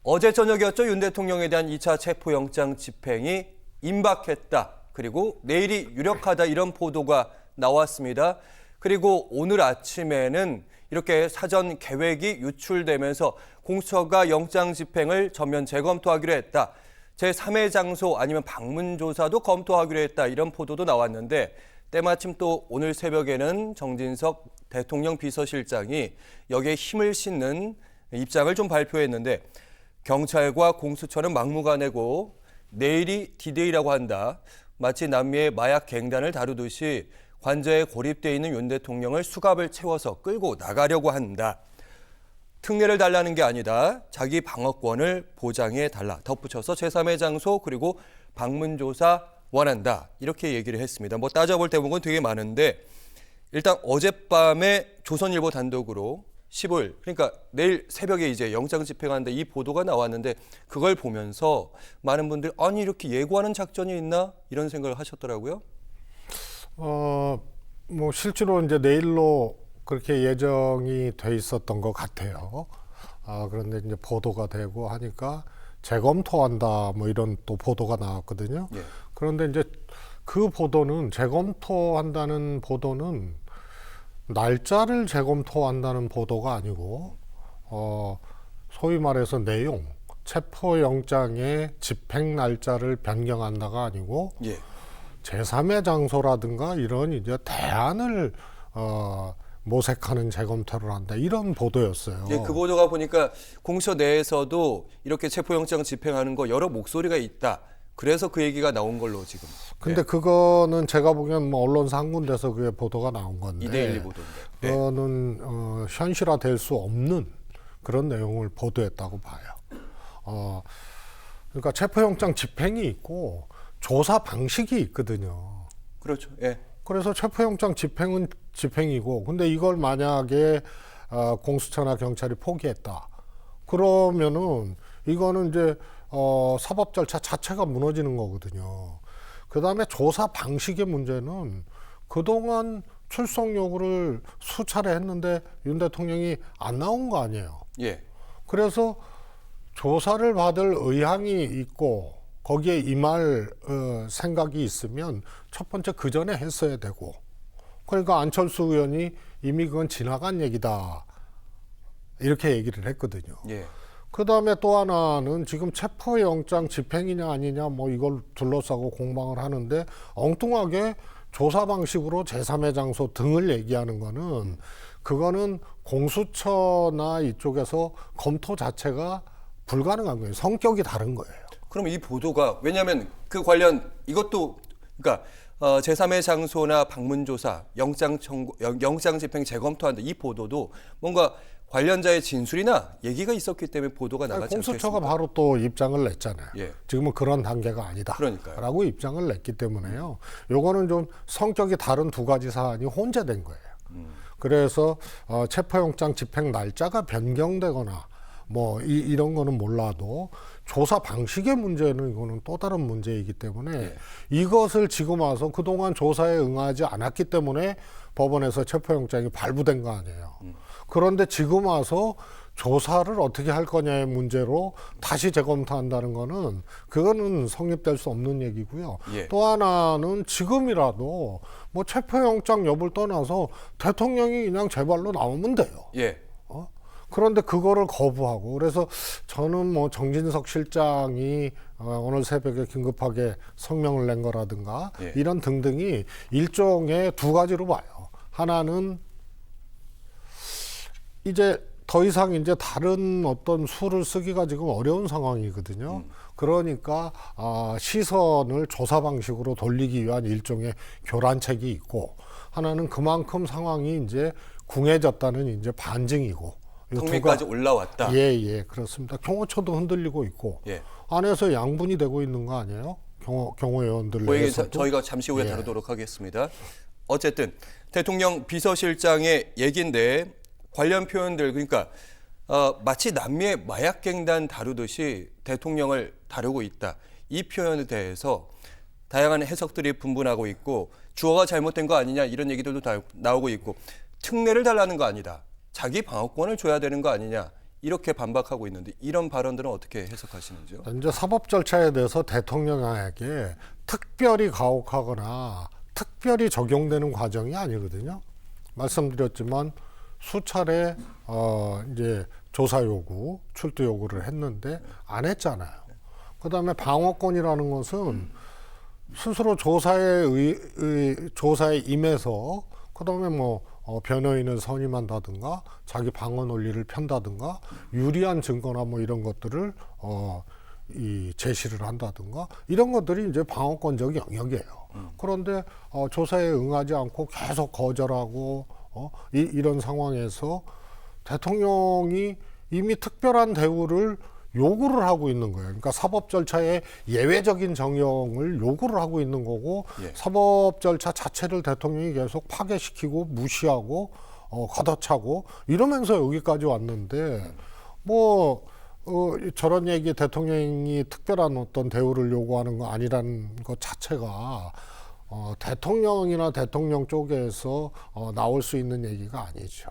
어제 저녁이었죠. 윤 대통령에 대한 2차 체포영장 집행이 임박했다. 그리고 내일이 유력하다 이런 보도가 나왔습니다. 그리고 오늘 아침에는 이렇게 사전 계획이 유출되면서 공수처가 영장 집행을 전면 재검토하기로 했다. 제3의 장소 아니면 방문 조사도 검토하기로 했다. 이런 보도도 나왔는데 때마침 또 오늘 새벽에는 정진석 대통령 비서실장이 여기에 힘을 싣는 입장을 좀 발표했는데 경찰과 공수처는 막무가내고 내일이 디데이라고 한다. 마치 남미의 마약 갱단을 다루듯이 관저에 고립돼 있는 윤 대통령을 수갑을 채워서 끌고 나가려고 한다. 특례를 달라는 게 아니다. 자기 방어권을 보장해 달라. 덧붙여서 제3의 장소 그리고 방문 조사 원한다. 이렇게 얘기를 했습니다. 뭐 따져볼 대목은 되게 많은데 일단 어젯밤에 조선일보 단독으로 15일 그러니까 내일 새벽에 이제 영장 집행한다 이 보도가 나왔는데 그걸 보면서 많은 분들이 아니 이렇게 예고하는 작전이 있나 이런 생각을 하셨더라고요. 뭐 실제로 이제 내일로 그렇게 예정이 돼 있었던 것 같아요. 그런데 이제 보도가 되고 하니까 재검토한다 뭐 이런 또 보도가 나왔거든요. 예. 그런데 이제 그 보도는 재검토한다는 보도는 날짜를 재검토한다는 보도가 아니고 소위 말해서 내용, 체포영장의 집행 날짜를 변경한다가 아니고 예. 제3의 장소라든가 이런 이제 대안을 모색하는 재검토를 한다 이런 보도였어요. 예, 그 보도가 보니까 공수처 내에서도 이렇게 체포영장 집행하는 거 여러 목소리가 있다. 그래서 그 얘기가 나온 걸로 지금. 근데 그거는 제가 보기엔 뭐 언론사 한 군데서 그게 보도가 나온 건데 2대1 보도인데. 네. 그거는 현실화될 수 없는 그런 내용을 보도했다고 봐요. 그러니까 체포영장 집행이 있고 조사 방식이 있거든요. 그렇죠. 예. 그래서 체포영장 집행은 집행이고 근데 이걸 만약에 공수처나 경찰이 포기했다. 그러면은 이거는 이제 사법 절차 자체가 무너지는 거거든요. 그다음에 조사 방식의 문제는 그동안 출석 요구를 수차례 했는데 윤 대통령이 안 나온 거 아니에요. 예. 그래서 조사를 받을 의향이 있고 거기에 임할 생각이 있으면 첫 번째 그 전에 했어야 되고 그러니까 안철수 의원이 이미 그건 지나간 얘기다 이렇게 얘기를 했거든요. 예. 그다음에 또 하나는 지금 체포영장 집행이냐 아니냐 뭐 이걸 둘러싸고 공방을 하는데 엉뚱하게 조사 방식으로 제3의 장소 등을 얘기하는 거는 그거는 공수처나 이쪽에서 검토 자체가 불가능한 거예요. 성격이 다른 거예요. 그럼 이 보도가 왜냐하면 그 관련 이것도 그러니까 제3의 장소나 방문 조사, 영장 집행 재검토한다 이 보도도 뭔가 관련자의 진술이나 얘기가 있었기 때문에 보도가 나가지 않겠습니까? 공수처가 바로 또 입장을 냈잖아요. 예. 지금은 그런 단계가 아니다. 그러니까요. 라고 입장을 냈기 때문에요. 요거는 좀 성격이 다른 두 가지 사안이 혼재된 거예요. 그래서 체포영장 집행 날짜가 변경되거나 뭐 이런 거는 몰라도 조사 방식의 문제는 이거는 또 다른 문제이기 때문에 예. 이것을 지금 와서 그동안 조사에 응하지 않았기 때문에 법원에서 체포영장이 발부된 거 아니에요. 그런데 지금 와서 조사를 어떻게 할 거냐의 문제로 다시 재검토한다는 거는 그거는 성립될 수 없는 얘기고요. 예. 또 하나는 지금이라도 뭐 체포영장 여부를 떠나서 대통령이 그냥 제발로 나오면 돼요. 예. 그런데 그거를 거부하고 그래서 저는 뭐 정진석 실장이 오늘 새벽에 긴급하게 성명을 낸 거라든가 예. 이런 등등이 일종의 두 가지로 봐요. 하나는 이제 더 이상 이제 다른 어떤 수를 쓰기가 지금 어려운 상황이거든요. 그러니까 시선을 조사 방식으로 돌리기 위한 일종의 교란책이 있고 하나는 그만큼 상황이 이제 궁해졌다는 이제 반증이고 국민까지 올라왔다. 예, 그렇습니다. 경호처도 흔들리고 있고 예. 안에서 양분이 되고 있는 거 아니에요? 경호위원들 그 얘기 내에서도. 저희가 잠시 후에 예. 다루도록 하겠습니다. 어쨌든 대통령 비서실장의 얘기인데 관련 표현들 그러니까 마치 남미의 마약갱단 다루듯이 대통령을 다루고 있다. 이 표현에 대해서 다양한 해석들이 분분하고 있고 주어가 잘못된 거 아니냐 이런 얘기들도 다 나오고 있고 특례를 달라는 거 아니다. 자기 방어권을 줘야 되는 거 아니냐 이렇게 반박하고 있는데 이런 발언들은 어떻게 해석하시는지요? 이제 사법 절차에 대해서 대통령에게 특별히 가혹하거나 특별히 적용되는 과정이 아니거든요. 말씀드렸지만 수차례 이제 조사 요구, 출두 요구를 했는데 안 했잖아요. 그다음에 방어권이라는 것은 스스로 조사에 임해서 그다음에 뭐 변호인을 선임한다든가 자기 방어 논리를 편다든가 유리한 증거나 뭐 이런 것들을 이 제시를 한다든가 이런 것들이 이제 방어권적 영역이에요. 그런데 조사에 응하지 않고 계속 거절하고 이런 상황에서 대통령이 이미 특별한 대우를 요구를 하고 있는 거예요. 그러니까 사법 절차의 예외적인 정형을 요구를 하고 있는 거고 예. 사법 절차 자체를 대통령이 계속 파괴시키고 무시하고 걷어차고 이러면서 여기까지 왔는데 뭐 저런 얘기 대통령이 특별한 어떤 대우를 요구하는 거 아니라는 것 자체가 대통령이나 대통령 쪽에서 나올 수 있는 얘기가 아니죠.